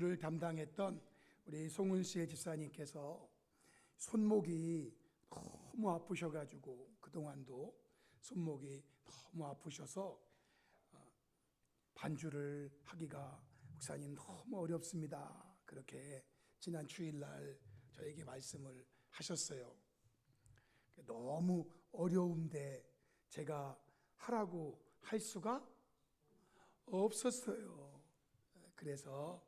반주를 담당했던 우리 송은수의 집사님께서 손목이 너무 아프셔가지고 그동안도 손목이 너무 아프셔서 반주를 하기가 목사님 너무 어렵습니다. 그렇게 지난 주일날 저에게 말씀을 하셨어요. 너무 어려운데 제가 하라고 할 수가 없었어요. 그래서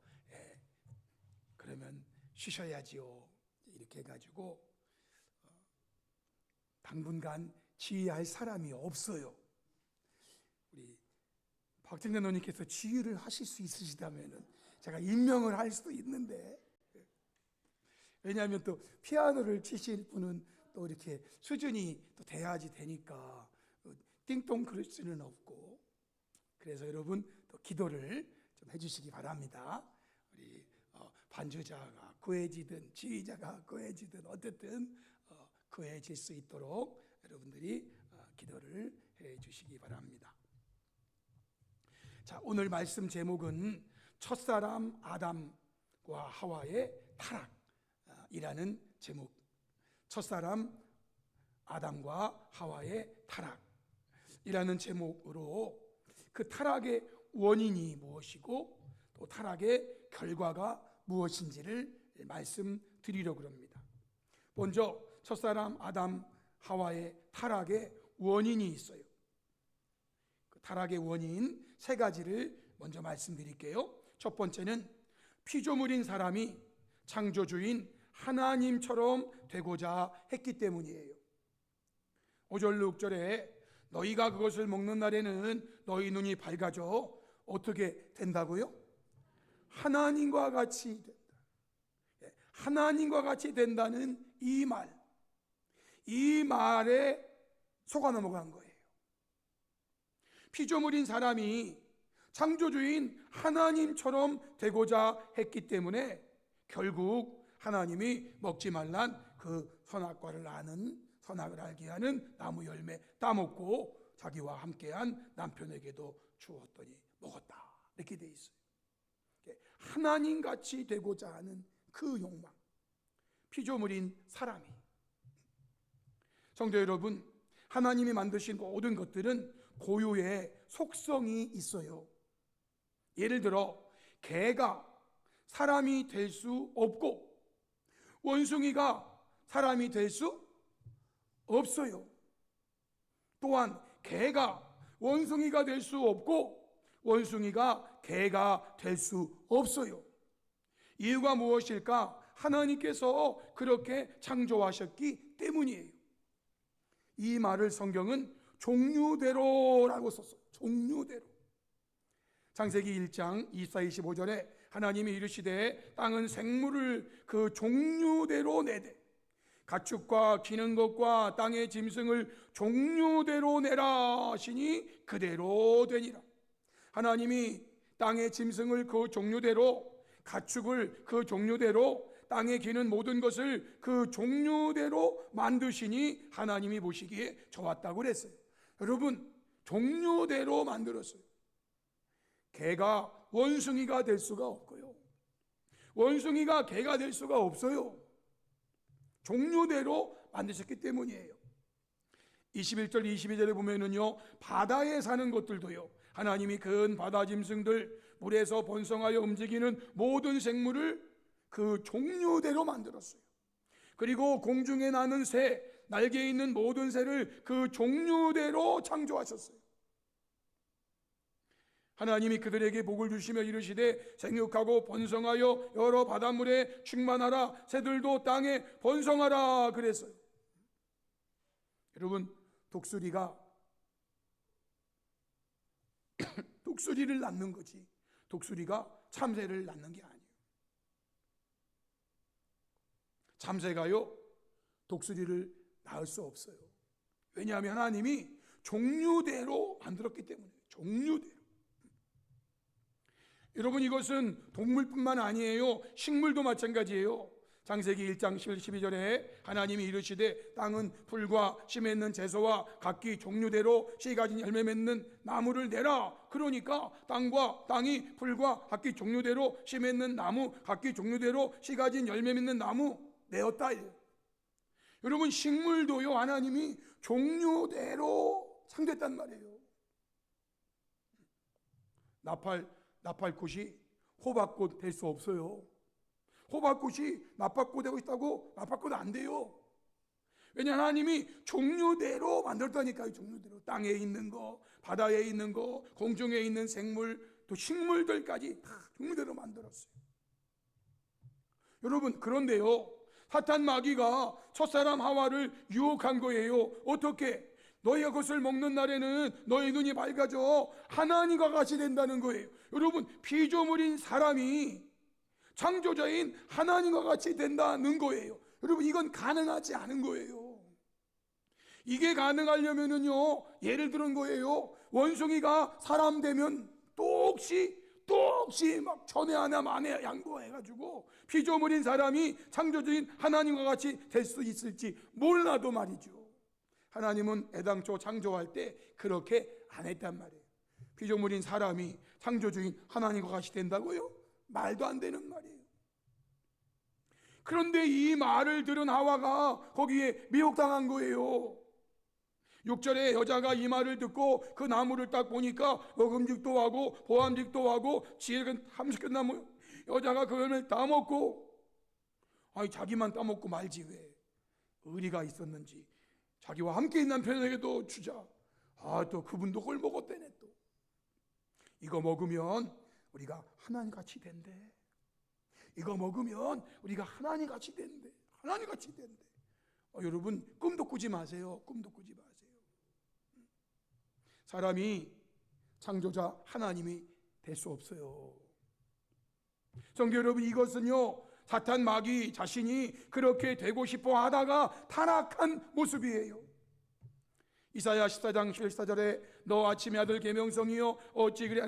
그러면 쉬셔야지요 이렇게 해가지고 당분간 지휘할 사람이 없어요. 우리 박정래 노님께서 지휘를 하실 수 있으시다면 제가 임명을 할 수도 있는데, 왜냐하면 또 피아노를 치실 분은 또 이렇게 수준이 또 돼야지 되니까 띵동 그럴 수는 없고, 그래서 여러분 또 기도를 좀 해주시기 바랍니다. 우리 반주자가 구해지든 지휘자가 구해지든 어쨌든 구해질 수 있도록 여러분들이 기도를 해주시기 바랍니다. 자, 오늘 말씀 제목은 첫사람 아담과 하와의 타락이라는 제목. 첫사람 아담과 하와의 타락이라는 제목으로 그 타락의 원인이 무엇이고 또 타락의 결과가 무엇인지를 말씀드리려고 합니다. 먼저 첫사람 아담 하와의 타락의 원인이 있어요. 그 타락의 원인 세 가지를 먼저 말씀드릴게요. 첫 번째는 피조물인 사람이 창조주인 하나님처럼 되고자 했기 때문이에요. 5절 6절에 너희가 그것을 먹는 날에는 너희 눈이 밝아져 어떻게 된다고요? 하나님과 같이 된다. 하나님과 같이 된다는 이 말에 속아 넘어간 거예요. 피조물인 사람이 창조주인 하나님처럼 되고자 했기 때문에 결국 하나님이 먹지 말란 그 선악과를 아는, 선악을 알게 하는 나무 열매 따먹고 자기와 함께한 남편에게도 주었더니 먹었다, 이렇게 돼 있어요. 하나님같이 되고자 하는 그 욕망, 피조물인 사람이. 성도 여러분, 하나님이 만드신 모든 것들은 고유의 속성이 있어요. 예를 들어 개가 사람이 될 수 없고 원숭이가 사람이 될 수 없어요. 또한 개가 원숭이가 될 수 없고 원숭이가 개가 될 수 없어요. 이유가 무엇일까? 하나님께서 그렇게 창조하셨기 때문이에요. 이 말을 성경은 종류대로라고 썼어요. 종류대로. 창세기 1장 24, 25절에 하나님이 이르시되 땅은 생물을 그 종류대로 내되 가축과 기는 것과 땅의 짐승을 종류대로 내라 하시니 그대로 되니라. 하나님이 땅의 짐승을 그 종류대로, 가축을 그 종류대로, 땅에 기는 모든 것을 그 종류대로 만드시니 하나님이 보시기에 좋았다고 그랬어요. 여러분, 종류대로 만들었어요. 개가 원숭이가 될 수가 없고요, 원숭이가 개가 될 수가 없어요. 종류대로 만드셨기 때문이에요. 21절 22절에 보면은요, 바다에 사는 것들도요, 하나님이 큰 바다 짐승들, 물에서 번성하여 움직이는 모든 생물을 그 종류대로 만들었어요. 그리고 공중에 나는 새, 날개 있는 모든 새를 그 종류대로 창조하셨어요. 하나님이 그들에게 복을 주시며 이르시되 생육하고 번성하여 여러 바닷물에 충만하라, 새들도 땅에 번성하라 그랬어요. 여러분, 독수리가 독수리를 낳는 거지 독수리가 참새를 낳는 게 아니에요. 참새가요 독수리를 낳을 수 없어요. 왜냐하면 하나님이 종류대로 만들었기 때문이에요. 종류대로. 여러분, 이것은 동물뿐만 아니에요. 식물도 마찬가지예요. 창세기 1장 11, 12절에 하나님이 이르시되 땅은 풀과 씨 맺는 채소와 각기 종류대로 씨 가진 열매 맺는 나무를 내라. 그러니까 땅이 풀과 각기 종류대로 씨 맺는 나무, 각기 종류대로 씨 가진 열매 맺는 나무 내었다. 여러분, 식물도요 하나님이 종류대로 창조했단 말이에요. 나팔꽃이 호박꽃 될 수 없어요. 호박꽃이 나팔꽃 되고 있다고 나팔꽃 안 돼요. 왜냐, 하나님이 종류대로 만들었다니까요. 종류대로. 땅에 있는 거, 바다에 있는 거, 공중에 있는 생물, 또 식물들까지 다 종류대로 만들었어요. 여러분, 그런데요, 사탄 마귀가 첫사람 하와를 유혹한 거예요. 어떻게? 너희가 그것을 먹는 날에는 너희 눈이 밝아져 하나님과 같이 된다는 거예요. 여러분, 피조물인 사람이 창조자인 하나님과 같이 된다는 거예요. 여러분, 이건 가능하지 않은 거예요. 이게 가능하려면은요, 예를 들은 거예요. 원숭이가 사람 되면 또 혹시 막 천에 하나 만에 양보해가지고 피조물인 사람이 창조주인 하나님과 같이 될 수 있을지 몰라도 말이죠. 하나님은 애당초 창조할 때 그렇게 안 했단 말이에요. 피조물인 사람이 창조주인 하나님과 같이 된다고요? 말도 안 되는 말이에요. 그런데 이 말을 들은 하와가 거기에 미혹당한 거예요. 6절에 여자가 이 말을 듣고 그 나무를 딱 보니까 먹음직도 하고 보암직도 하고 지혜가 탐식한 나무, 여자가 그 열매를 따먹고, 아니 자기만 따먹고 말지 왜 의리가 있었는지 자기와 함께 있는 남편에게도 주자. 또 그분도 그걸 먹었대네. 또 이거 먹으면 우리가 하나님 같이 된대. 이거 먹으면 우리가 하나님 같이 된대. 하나님 같이 된대. 여러분, 꿈도 꾸지 마세요. 꿈도 꾸지 마세요. 사람이 창조자 하나님이 될 수 없어요. 성도 여러분, 이것은요 사탄 마귀 자신이 그렇게 되고 싶어 하다가 타락한 모습이에요. 이사야 14장 14절에 너 아침의 아들 계명성이여 어찌 그리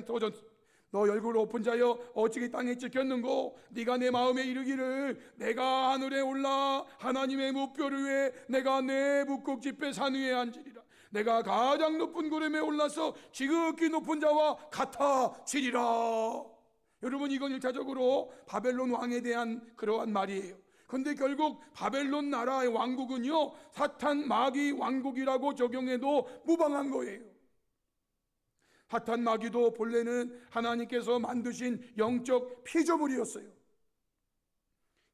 너 얼굴 높은 자여 어찌 땅에 찍혔는고 네가 내 마음에 이르기를 내가 하늘에 올라 하나님의 무별 위에 내가 내 북극 지폐 산 위에 앉으리라. 내가 가장 높은 구름에 올라서 지극히 높은 자와 같아지리라. 여러분, 이건 일차적으로 바벨론 왕에 대한 그러한 말이에요. 그런데 결국 바벨론 나라의 왕국은요 사탄 마귀 왕국이라고 적용해도 무방한 거예요. 사탄 마귀도 본래는 하나님께서 만드신 영적 피조물이었어요.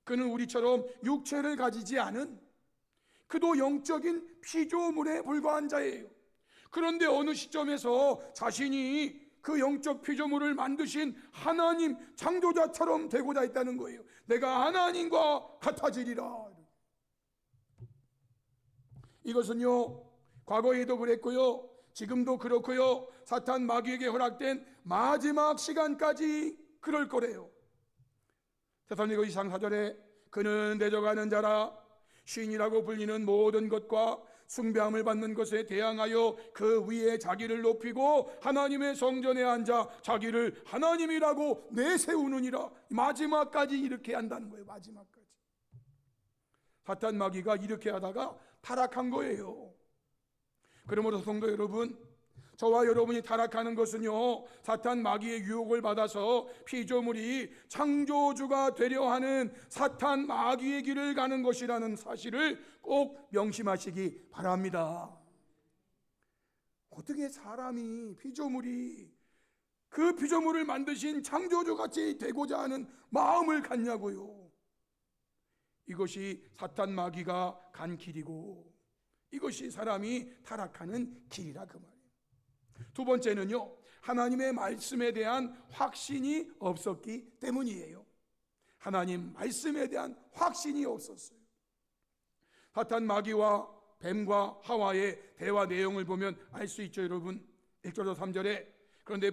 그는 우리처럼 육체를 가지지 않은, 그도 영적인 피조물에 불과한 자예요. 그런데 어느 시점에서 자신이 그 영적 피조물을 만드신 하나님 창조자처럼 되고자 했다는 거예요. 내가 하나님과 같아지리라. 이것은요 과거에도 그랬고요 지금도 그렇고요 사탄 마귀에게 허락된 마지막 시간까지 그럴 거래요. 데살로니가서 2장 4절에 그는 대적하는 자라 신이라고 불리는 모든 것과 숭배함을 받는 것에 대항하여 그 위에 자기를 높이고 하나님의 성전에 앉아 자기를 하나님이라고 내세우느니라. 마지막까지 이렇게 한다는 거예요. 마지막까지. 사탄 마귀가 이렇게 하다가 타락한 거예요. 그러므로 성도 여러분, 저와 여러분이 타락하는 것은요 사탄 마귀의 유혹을 받아서 피조물이 창조주가 되려 하는 사탄 마귀의 길을 가는 것이라는 사실을 꼭 명심하시기 바랍니다. 어떻게 사람이 피조물이 그 피조물을 만드신 창조주같이 되고자 하는 마음을 갖냐고요. 이것이 사탄 마귀가 간 길이고 이것이 사람이 타락하는 길이라 그 말이에요. 두 번째는요 하나님의 말씀에 대한 확신이 없었기 때문이에요. 하나님 말씀에 대한 확신이 없었어요. 사탄 마귀와 뱀과 하와의 대화 내용을 보면 알 수 있죠. 여러분 1절에서 3절에 그런데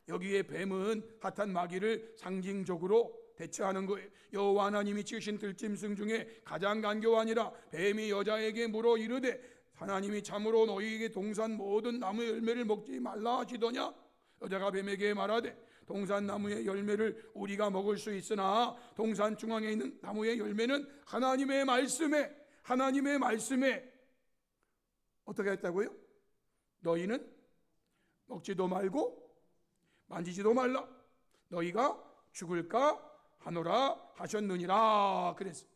여기에 뱀은 사탄 마귀를 상징적으로 대처하는 거예요. 여호와 하나님이 지으신 들짐승 중에 가장 간교하니라. 뱀이 여자에게 물어 이르되 하나님이 참으로 너희에게 동산 모든 나무 열매를 먹지 말라 하시더냐. 여자가 뱀에게 말하되 동산 나무의 열매를 우리가 먹을 수 있으나 동산 중앙에 있는 나무의 열매는 하나님의 말씀에 어떻게 했다고요? 너희는 먹지도 말고 만지지도 말라. 너희가 죽을까 하노라 하셨느니라 그랬어요.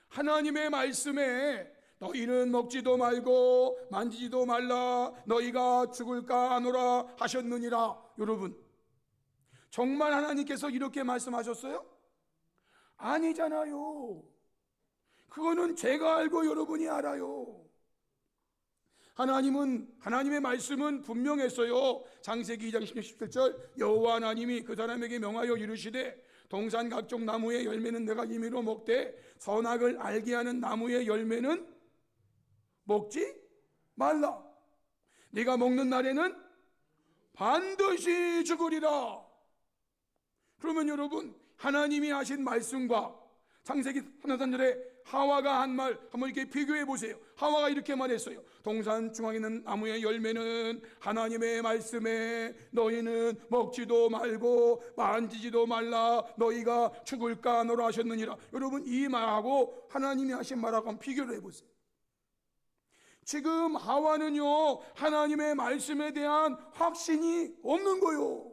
하나님의 말씀에 너희는 먹지도 말고 만지지도 말라. 너희가 죽을까 하노라 하셨느니라. 여러분, 정말 하나님께서 이렇게 말씀하셨어요? 아니잖아요. 그거는 제가 알고 여러분이 알아요. 하나님의 말씀은 분명했어요. 창세기 2장 17절 여호와 하나님이 그 사람에게 명하여 이르시되 동산 각종 나무의 열매는 내가 임의로 먹되 선악을 알게 하는 나무의 열매는 먹지 말라. 네가 먹는 날에는 반드시 죽으리라. 그러면 여러분, 하나님이 하신 말씀과 창세기 3장절에 하와가 한 말 한번 이렇게 비교해 보세요. 하와가 이렇게 말했어요. 동산 중앙에 있는 나무의 열매는 하나님의 말씀에 너희는 먹지도 말고 만지지도 말라. 너희가 죽을까 하노라 하셨느니라. 여러분, 이 말하고 하나님이 하신 말하고 한번 비교를 해보세요. 지금 하와는요, 하나님의 말씀에 대한 확신이 없는 거요.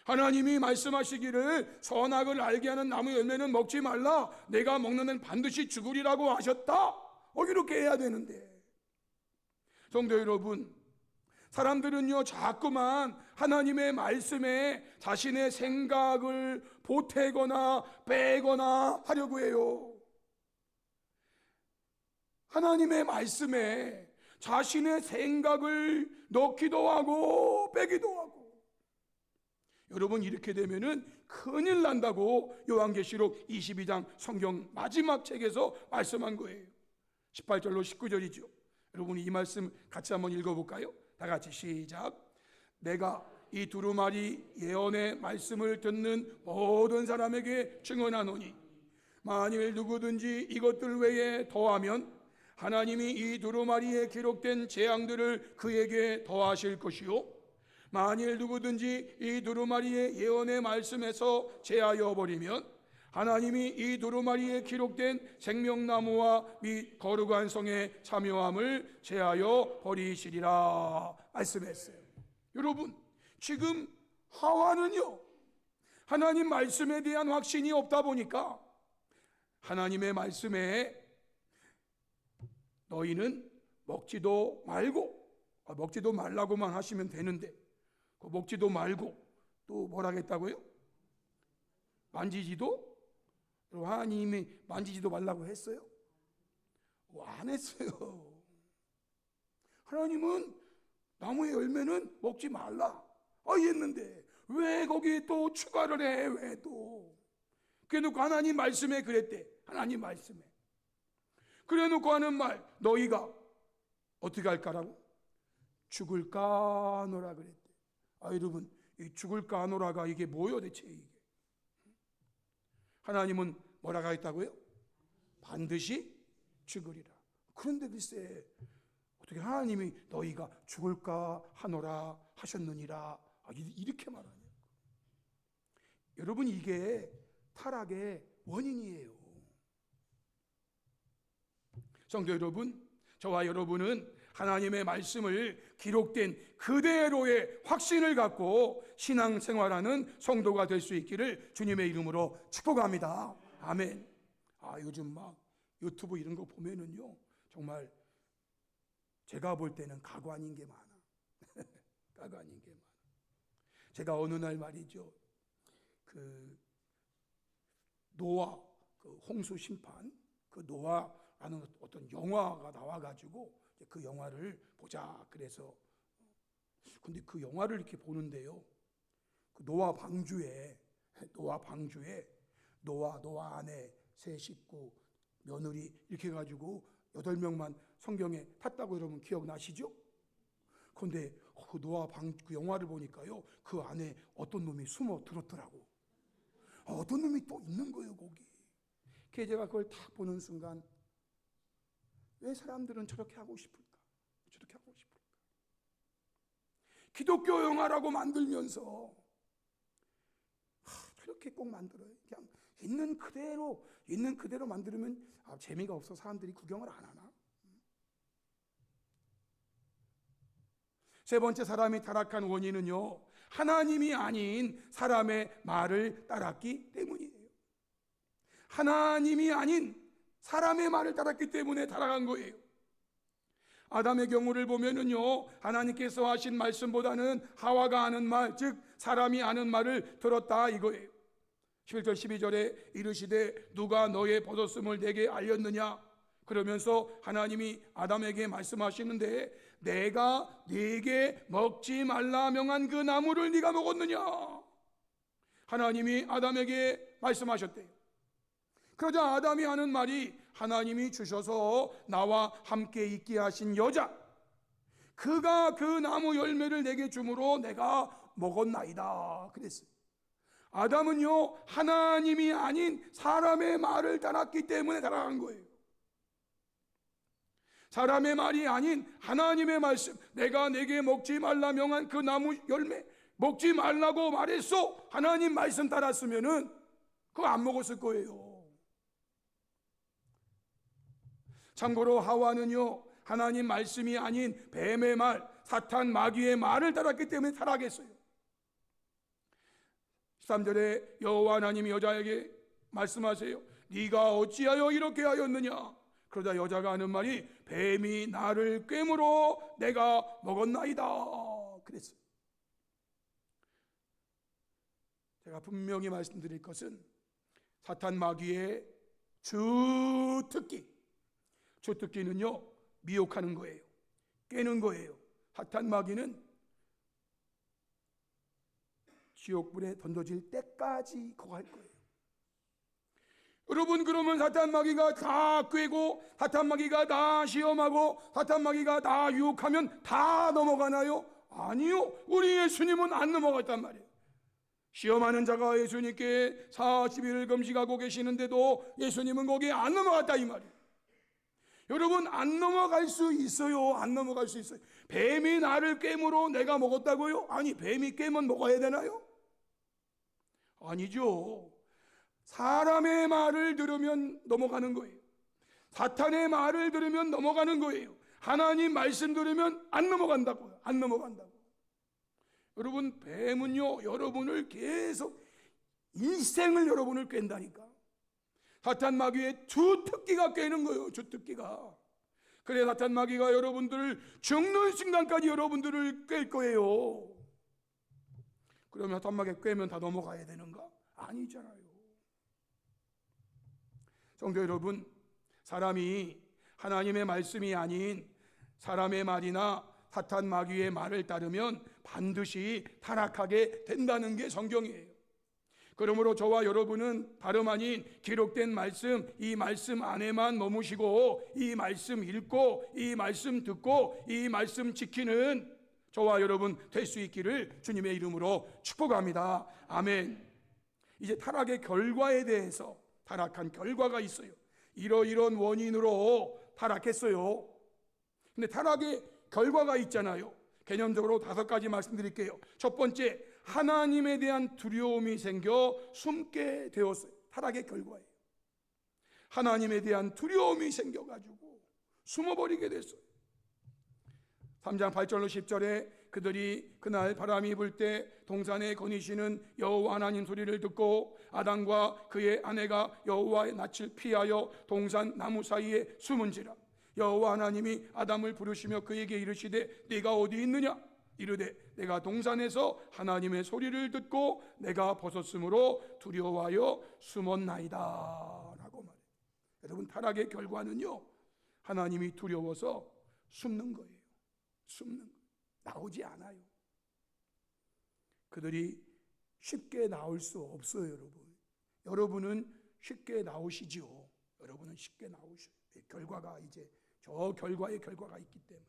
하나님이 말씀하시기를 선악을 알게 하는 나무 열매는 먹지 말라. 내가 먹는 데는 반드시 죽으리라고 하셨다. 이렇게 해야 되는데. 성도 여러분, 사람들은요 자꾸만 하나님의 말씀에 자신의 생각을 보태거나 빼거나 하려고 해요. 하나님의 말씀에 자신의 생각을 넣기도 하고 빼기도 하고. 여러분, 이렇게 되면은 큰일 난다고 요한계시록 22장 성경 마지막 책에서 말씀한 거예요. 18절로 19절이죠. 여러분, 이 말씀 같이 한번 읽어볼까요? 다 같이 시작. 내가 이 두루마리 예언의 말씀을 듣는 모든 사람에게 증언하노니 만일 누구든지 이것들 외에 더하면 하나님이 이 두루마리에 기록된 재앙들을 그에게 더하실 것이요 만일 누구든지 이 두루마리의 예언의 말씀에서 제하여 버리면 하나님이 이 두루마리에 기록된 생명나무와 및 거룩한 성의 참여함을 제하여 버리시리라 말씀했어요. 여러분, 지금 하와는요 하나님 말씀에 대한 확신이 없다 보니까 하나님의 말씀에 너희는 먹지도 말라고만 하시면 되는데 먹지도 말고 또 뭐라 했다고요? 만지지도? 하나님이 만지지도 말라고 했어요? 안 했어요. 하나님은 나무의 열매는 먹지 말라 했는데 왜 거기에 또 추가를 해? 왜 또? 그래놓고 하나님 말씀에 그랬대. 하나님 말씀에 그래놓고 하는 말, 너희가 어떻게 할까라고? 죽을까 하노라 그랬대. 여러분, 이 죽을까 하노라가 이게 뭐요 대체 이게? 하나님은 뭐라고 했다고요? 반드시 죽으리라. 그런데 글쎄 어떻게 하나님이 너희가 죽을까 하노라 하셨느니라 이렇게 말하냐? 여러분, 이게 타락의 원인이에요. 성도 여러분, 저와 여러분은 하나님의 말씀을 기록된 그대로의 확신을 갖고 신앙생활하는 성도가 될 수 있기를 주님의 이름으로 축복합니다. 아멘. 요즘 막 유튜브 이런 거 보면은요 정말 제가 볼 때는 가고 아닌 게 많아. 가고 아닌 게 많아. 제가 어느 날 말이죠, 그 노아 홍수 심판 노아라는 어떤 영화가 나와가지고 그 영화를 보자 그래서 근데 그 영화를 이렇게 보는데요, 그 노아 방주에 노아 아내 세 식구 며느리 이렇게 해가지고 8명만 성경에 탔다고 여러분 기억나시죠? 그런데 그 노아 그 영화를 보니까요 그 안에 어떤 놈이 숨어 들었더라고. 어떤 놈이 또 있는 거예요 거기. 그래서 제가 그걸 딱 보는 순간 왜 사람들은 저렇게 하고 싶을까? 기독교 영화라고 만들면서 그렇게 꼭 만들어요. 그냥 있는 그대로 만들면 재미가 없어 사람들이 구경을 안 하나? 세 번째 사람이 타락한 원인은요, 하나님이 아닌 사람의 말을 따랐기 때문이에요. 하나님이 아닌 사람의 말을 따랐기 때문에 타락한 거예요. 아담의 경우를 보면은요, 하나님께서 하신 말씀보다는 하와가 하는 말, 즉 사람이 하는 말을 들었다 이거예요. 11절 12절에 이르시되 누가 너의 벗었음을 내게 알렸느냐, 그러면서 하나님이 아담에게 말씀하시는데 내가 네게 먹지 말라 명한 그 나무를 네가 먹었느냐, 하나님이 아담에게 말씀하셨대요. 그러자 아담이 하는 말이 하나님이 주셔서 나와 함께 있게 하신 여자, 그가 그 나무 열매를 내게 주므로 내가 먹었나이다 그랬어요. 아담은요, 하나님이 아닌 사람의 말을 따랐기 때문에 타락한 거예요. 사람의 말이 아닌 하나님의 말씀, 내가 내게 먹지 말라 명한 그 나무 열매 먹지 말라고 말했어. 하나님 말씀 따랐으면은 그거 안 먹었을 거예요. 참고로 하와는요, 하나님 말씀이 아닌 뱀의 말, 사탄 마귀의 말을 따랐기 때문에 타락했어요. 13절에 여호와 하나님이 여자에게 말씀하세요. 네가 어찌하여 이렇게 하였느냐. 그러자 여자가 하는 말이 뱀이 나를 꿰물어 내가 먹었나이다 그랬어요. 제가 분명히 말씀드릴 것은 사탄 마귀의 주특기는요, 미혹하는 거예요. 깨는 거예요. 사탄 마귀는 지옥불에 던져질 때까지 그거 할 거예요. 여러분, 그러면 사탄 마귀가 다 꿰고 사탄 마귀가 다 시험하고 사탄 마귀가 다 유혹하면 다 넘어가나요? 아니요. 우리 예수님은 안 넘어갔단 말이에요. 시험하는 자가 예수님께 40일을 금식하고 계시는데도 예수님은 거기에 안 넘어갔다 이 말이에요. 여러분, 안 넘어갈 수 있어요. 안 넘어갈 수 있어요. 뱀이 나를 꿰물어 내가 먹었다고요? 아니, 뱀이 꿰면 먹어야 되나요? 아니죠. 사람의 말을 들으면 넘어가는 거예요. 사탄의 말을 들으면 넘어가는 거예요. 하나님 말씀 들으면 안 넘어간다고요. 안 넘어간다고. 여러분, 뱀은요, 여러분을 계속 일생을 여러분을 깬다니까. 사탄 마귀의 주특기가 꿰는 거예요. 주특기가. 그래 사탄 마귀가 여러분들을 죽는 순간까지 여러분들을 꿰 거예요. 그러면 사탄 마귀 꿰면 다 넘어가야 되는가? 아니잖아요. 성도 여러분, 사람이 하나님의 말씀이 아닌 사람의 말이나 사탄 마귀의 말을 따르면 반드시 타락하게 된다는 게 성경이에요. 그러므로 저와 여러분은 다름 아닌 기록된 말씀, 이 말씀 안에만 머무시고 이 말씀 읽고 이 말씀 듣고 이 말씀 지키는 저와 여러분 될 수 있기를 주님의 이름으로 축복합니다. 아멘. 이제 타락의 결과에 대해서, 타락한 결과가 있어요. 이러이러한 원인으로 타락했어요. 근데 타락의 결과가 있잖아요. 개념적으로 5가지 말씀드릴게요. 첫 번째, 하나님에 대한 두려움이 생겨 숨게 되었어요. 타락의 결과예요. 하나님에 대한 두려움이 생겨가지고 숨어버리게 됐어요. 3장 8절로 10절에 그들이 그날 바람이 불 때 동산에 거니시는 여호와 하나님 소리를 듣고 아담과 그의 아내가 여호와의 낯을 피하여 동산 나무 사이에 숨은지라. 여호와 하나님이 아담을 부르시며 그에게 이르시되 네가 어디 있느냐. 이르되 내가 동산에서 하나님의 소리를 듣고 내가 벗었으므로 두려워하여 숨었나이다 라고 말해요. 여러분, 타락의 결과는요, 하나님이 두려워서 숨는 거예요. 숨는 거예요. 나오지 않아요. 그들이 쉽게 나올 수 없어요. 여러분, 여러분은 쉽게 나오시지요. 여러분은 쉽게 나오셔요. 결과가 이제 저 결과의 결과가 있기 때문에.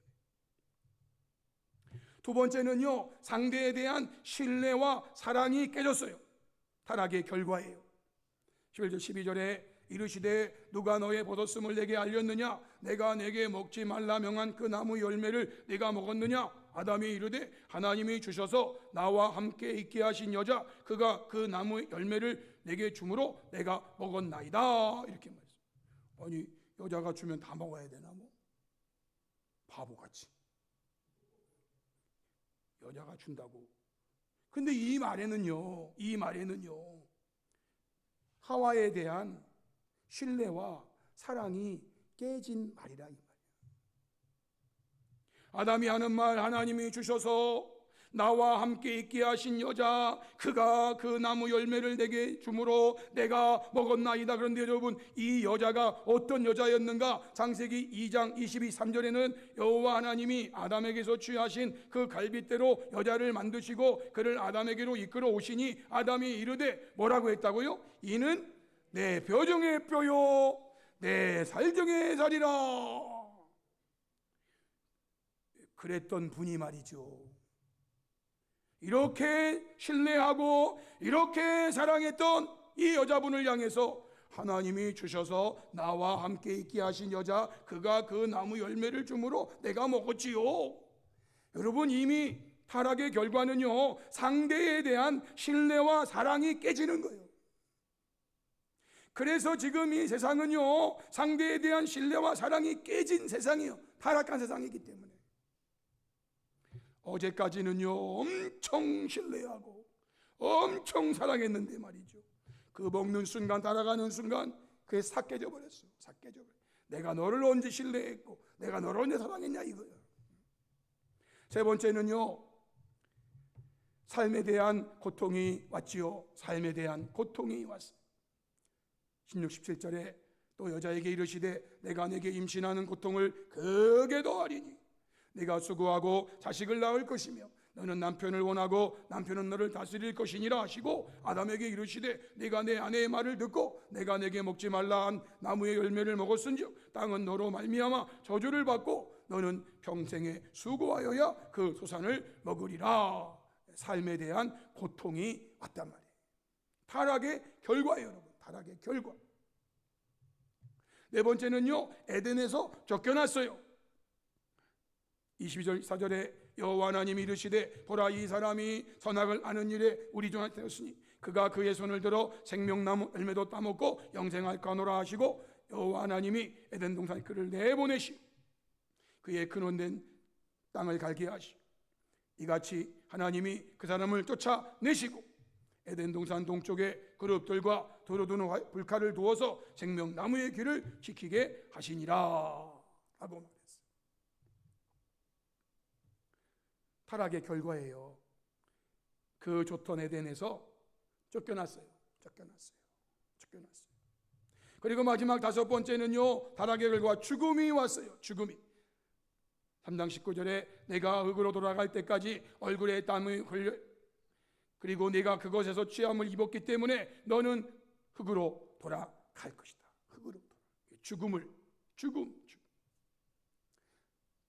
두 번째는요, 상대에 대한 신뢰와 사랑이 깨졌어요. 타락의 결과예요. 11절 12절에 이르시되 누가 너의 벗었음을 내게 알렸느냐. 내가 내게 먹지 말라 명한 그 나무 열매를 네가 먹었느냐. 아담이 이르되 하나님이 주셔서 나와 함께 있게 하신 여자 그가 그 나무의 열매를 내게 주므로 내가 먹었나이다. 이렇게 말했어요. 아니 여자가 주면 다 먹어야 되나 뭐? 바보같이 여자가 준다고. 근데 이 말에는요 하와에 대한 신뢰와 사랑이 깨진 말이라 이 말이에요. 아담이 하는 말, 하나님이 주셔서 나와 함께 있게 하신 여자 그가 그 나무 열매를 내게 주므로 내가 먹었나이다. 그런데 여러분 이 여자가 어떤 여자였는가? 창세기 2장 22~3절에는 여호와 하나님이 아담에게서 취하신 그 갈빗대로 여자를 만드시고 그를 아담에게로 이끌어 오시니 아담이 이르되 뭐라고 했다고요? 이는 내 뼈 중의 뼈요 내 살 중의 살이라. 그랬던 분이 말이죠. 이렇게 신뢰하고 이렇게 사랑했던 이 여자분을 향해서 하나님이 주셔서 나와 함께 있게 하신 여자 그가 그 나무 열매를 주므로 내가 먹었지요. 여러분 이미 타락의 결과는요 상대에 대한 신뢰와 사랑이 깨지는 거예요. 그래서 지금 이 세상은요 상대에 대한 신뢰와 사랑이 깨진 세상이에요. 타락한 세상이기 때문에. 어제까지는요 엄청 신뢰하고 엄청 사랑했는데 말이죠 그 먹는 순간 따라가는 순간 그게 싹 깨져 버렸어요. 싹 깨져 버렸어요. 내가 너를 언제 신뢰했고 내가 너를 언제 사랑했냐 이거예요. 세 번째는요 삶에 대한 고통이 왔지요. 삶에 대한 고통이 왔어요. 16, 17절에 또 여자에게 이르시되 내가 내게 임신하는 고통을 극에 더하리니 네가 수고하고 자식을 낳을 것이며 너는 남편을 원하고 남편은 너를 다스릴 것이니라 하시고 아담에게 이르시되 네가 내 아내의 말을 듣고 내가 내게 먹지 말라 한 나무의 열매를 먹었은즉 땅은 너로 말미암아 저주를 받고 너는 평생에 수고하여야 그 소산을 먹으리라. 삶에 대한 고통이 왔단 말이에요. 타락의 결과예요 여러분. 타락의 결과. 네 번째는요 에덴에서 쫓겨났어요. 22절 4절에 여호와 하나님이 이르시되 보라 이 사람이 선악을 아는 일에 우리 중에 되었으니 그가 그의 손을 들어 생명나무 열매도 따먹고 영생할까 하노라 하시고 여호와 하나님이 에덴 동산에 그를 내보내시 그의 근원된 땅을 갈게 하시 이같이 하나님이 그 사람을 쫓아내시고 에덴 동산 동쪽에 그룹들과 도로두는 불칼을 두어서 생명나무의 길을 지키게 하시니라 하고 말했어요. 타락의 결과예요. 그 좋던 에덴에서 쫓겨났어요. 그리고 마지막 다섯 번째는요 타락의 결과 죽음이 왔어요. 죽음이 3장 19절에 내가 흙으로 돌아갈 때까지 얼굴에 땀이 흘려 그리고 네가 그것에서 취함을 입었기 때문에 너는 흙으로 돌아갈 것이다. 흙으로 죽음.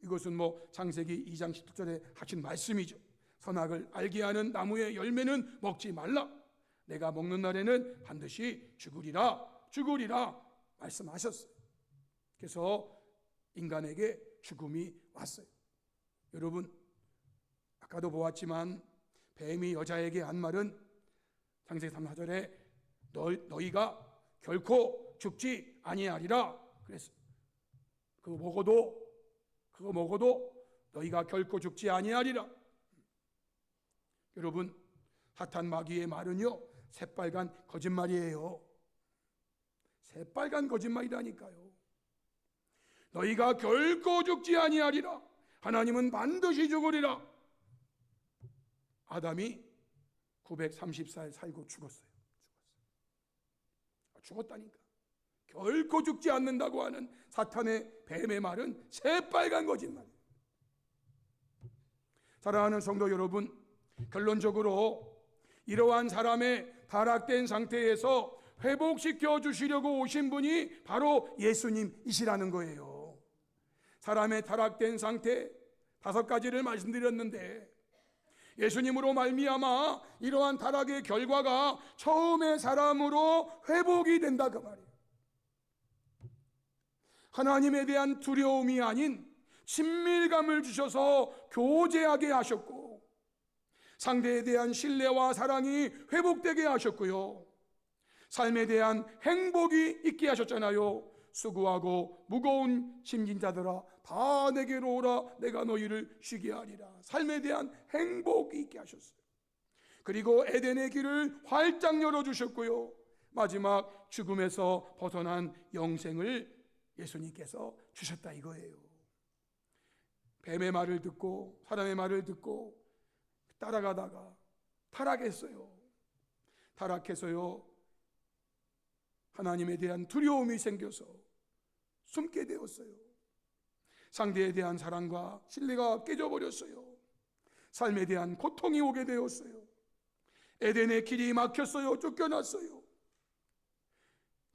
이것은 창세기 2장 17절에 하신 말씀이죠. 선악을 알게 하는 나무의 열매는 먹지 말라. 내가 먹는 날에는 반드시 죽으리라 말씀하셨어요. 그래서 인간에게 죽음이 왔어요. 여러분 아까도 보았지만 뱀이 여자에게 한 말은 창세기 3, 4절에 너희가 결코 죽지 아니하리라 그랬어요. 그거 먹어도 너희가 결코 죽지 아니하리라. 여러분 사탄 마귀의 말은요 새빨간 거짓말이에요. 새빨간 거짓말이라니까요. 너희가 결코 죽지 아니하리라. 하나님은 반드시 죽으리라. 아담이 934일 살고 죽었어요. 죽었다니까. 결코 죽지 않는다고 하는 사탄의 뱀의 말은 새빨간 거짓말이에요. 사랑하는 성도 여러분, 결론적으로 이러한 사람의 타락된 상태에서 회복시켜 주시려고 오신 분이 바로 예수님이시라는 거예요. 사람의 타락된 상태 5가지를 말씀드렸는데 예수님으로 말미암아 이러한 타락의 결과가 처음의 사람으로 회복이 된다 그 말이에요. 하나님에 대한 두려움이 아닌 친밀감을 주셔서 교제하게 하셨고, 상대에 대한 신뢰와 사랑이 회복되게 하셨고요, 삶에 대한 행복이 있게 하셨잖아요. 수고하고 무거운 짐진 자들아 다 내게로 오라, 내가 너희를 쉬게 하리라. 삶에 대한 행복이 있게 하셨어요. 그리고 에덴의 길을 활짝 열어주셨고요, 마지막 죽음에서 벗어난 영생을 예수님께서 주셨다 이거예요. 뱀의 말을 듣고 사람의 말을 듣고 따라가다가 타락했어요. 타락해서요, 하나님에 대한 두려움이 생겨서 숨게 되었어요. 상대에 대한 사랑과 신뢰가 깨져버렸어요. 삶에 대한 고통이 오게 되었어요. 에덴의 길이 막혔어요. 쫓겨났어요.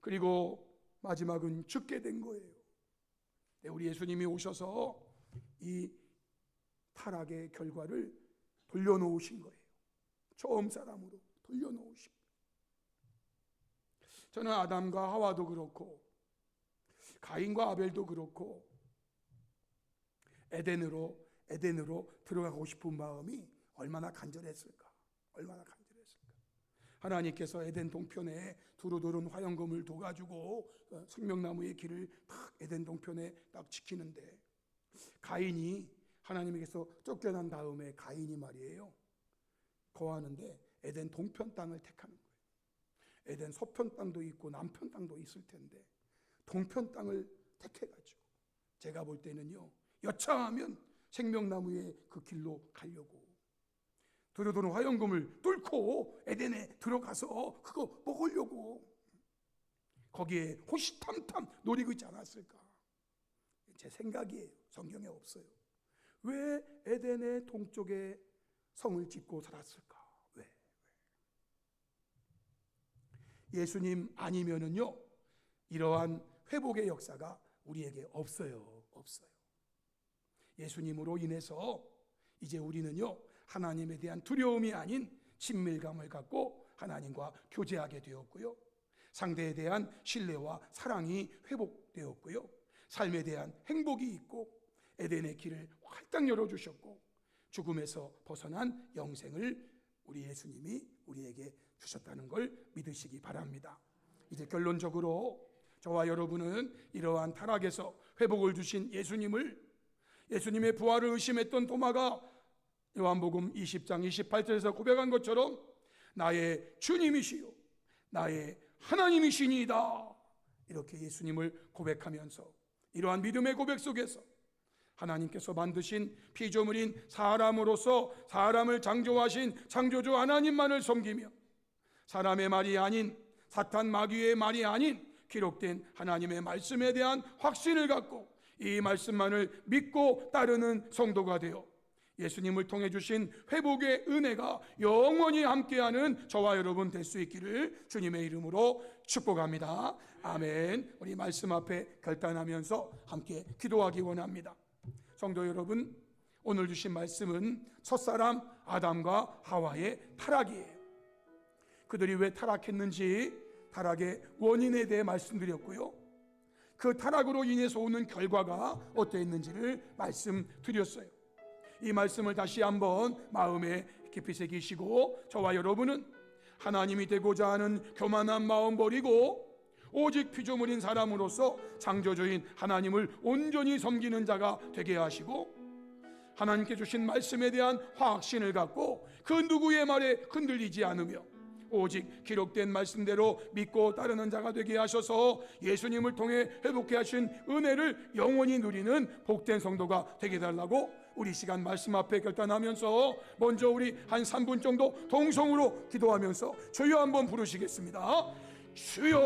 그리고 마지막은 죽게 된 거예요. 우리 예수님이 오셔서 이 타락의 결과를 돌려놓으신 거예요. 처음 사람으로 돌려놓으신 거예요. 저는 아담과 하와도 그렇고 가인과 아벨도 그렇고 에덴으로 들어가고 싶은 마음이 얼마나 간절했을까. 얼마나 간절했을까. 하나님께서 에덴 동편에 두루두른 화영금을 둬가지고 생명나무의 길을 딱 에덴 동편에 딱 지키는데, 가인이 하나님께서 쫓겨난 다음에 가인이 말이에요, 거하는데 에덴 동편 땅을 택하는 거예요. 에덴 서편 땅도 있고 남편 땅도 있을 텐데 동편 땅을 택해가지고, 제가 볼 때는요, 여차하면 생명나무의 그 길로 가려고 두루두른 화영금을 뚫고 에덴에 들어가서 그거 먹으려고 거기에 호시탐탐 노리고 있지 않았을까. 제 생각이에요. 성경에 없어요. 왜 에덴의 동쪽에 성을 짓고 살았을까? 왜? 예수님 아니면은요, 이러한 회복의 역사가 우리에게 없어요. 예수님으로 인해서 이제 우리는요, 하나님에 대한 두려움이 아닌 친밀감을 갖고 하나님과 교제하게 되었고요, 상대에 대한 신뢰와 사랑이 회복되었고요, 삶에 대한 행복이 있고 에덴의 길을 활짝 열어주셨고 죽음에서 벗어난 영생을 우리 예수님이 우리에게 주셨다는 걸 믿으시기 바랍니다. 이제 결론적으로 저와 여러분은 이러한 타락에서 회복을 주신 예수님의 부활을 의심했던 도마가 요한복음 20장 28절에서 고백한 것처럼 나의 주님이시요 나의 하나님이시니이다, 이렇게 예수님을 고백하면서 이러한 믿음의 고백 속에서 하나님께서 만드신 피조물인 사람으로서 사람을 창조하신 창조주 하나님만을 섬기며 사람의 말이 아닌, 사탄 마귀의 말이 아닌 기록된 하나님의 말씀에 대한 확신을 갖고 이 말씀만을 믿고 따르는 성도가 되어 예수님을 통해 주신 회복의 은혜가 영원히 함께하는 저와 여러분 될 수 있기를 주님의 이름으로 축복합니다. 아멘. 우리 말씀 앞에 결단하면서 함께 기도하기 원합니다. 성도 여러분, 오늘 주신 말씀은 첫사람 아담과 하와의 타락이에요. 그들이 왜 타락했는지, 타락의 원인에 대해 말씀드렸고요, 그 타락으로 인해서 오는 결과가 어떠했는지를 말씀드렸어요. 이 말씀을 다시 한번 마음에 깊이 새기시고, 저와 여러분은 하나님이 되고자 하는 교만한 마음 버리고 오직 피조물인 사람으로서 창조주인 하나님을 온전히 섬기는 자가 되게 하시고, 하나님께 주신 말씀에 대한 확신을 갖고 그 누구의 말에 흔들리지 않으며 오직 기록된 말씀대로 믿고 따르는 자가 되게 하셔서 예수님을 통해 회복해 하신 은혜를 영원히 누리는 복된 성도가 되게 달라고 우리 시간 말씀 앞에 결단하면서 먼저 우리 한 3분 정도 동성으로 기도하면서 주여 한번 부르시겠습니다. 주여